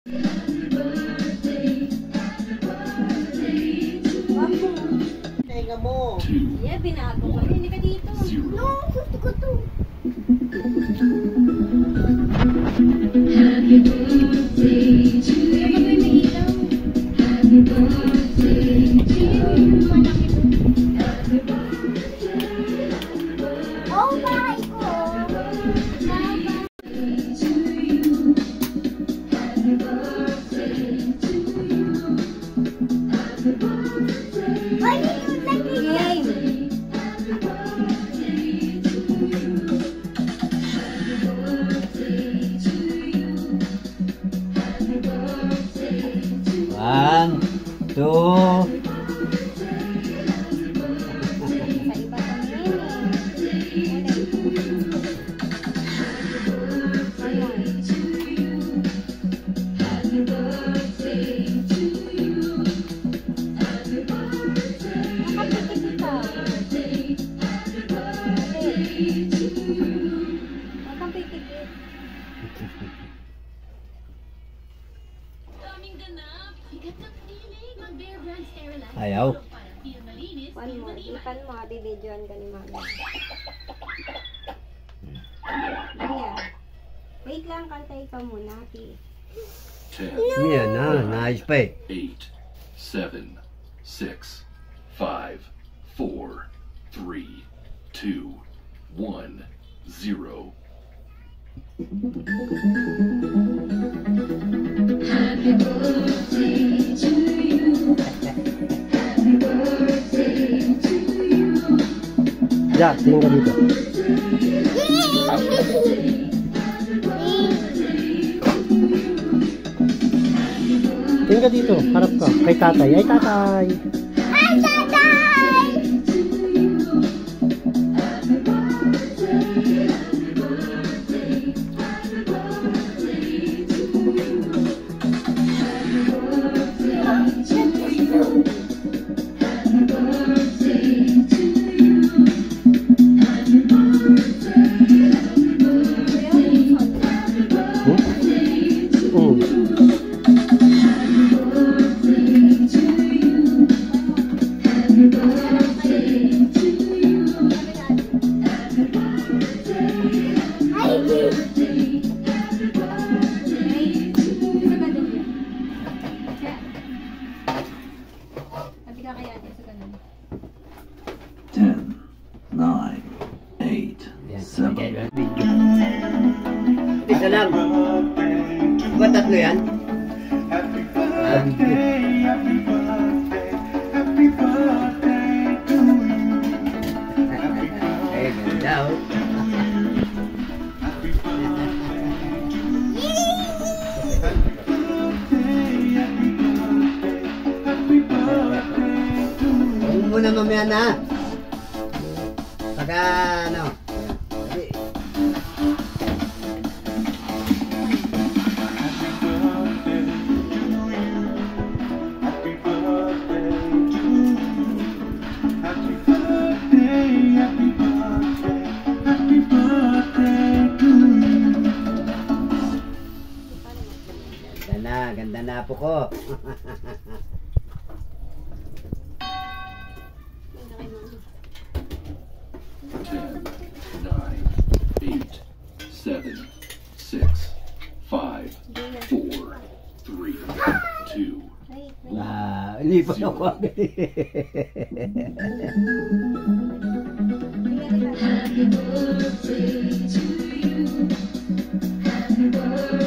Tenga mo. Yeah, binago ko. Hindi ka dito. No, gusto ko to. Happy birthday to you. Happy birthday to you. Oh, bahay ko. Ay, yung nag-game. One, two. Ayaw. One more. Ipan mo, bibidyoan ka ni mama. Ayan. Wait lang, kantay ka muna, Pi. 10, Yan na, nice pa eh. 8, 7, 6, 5, 4, 3, 2, 1, 0. Happy birthday to you. Happy birthday to you. Jack, tingin ka dito. Tingin ka dito, harap ka. Kay tatay. Ay, tatay. Ay, tatay! Sabi ka kaya dito sa ganun. 10, 9, 8, 7. Isa lang. Diba tatlo yan? Ay, ganda oh. Huwag mo na mamaya na. Pagka ano. Ganda na po ko. 10, 9, 8, 7, 6, 5, 4, 3, 2, Hindi pa ako agad. Happy birthday to you. Happy birthday.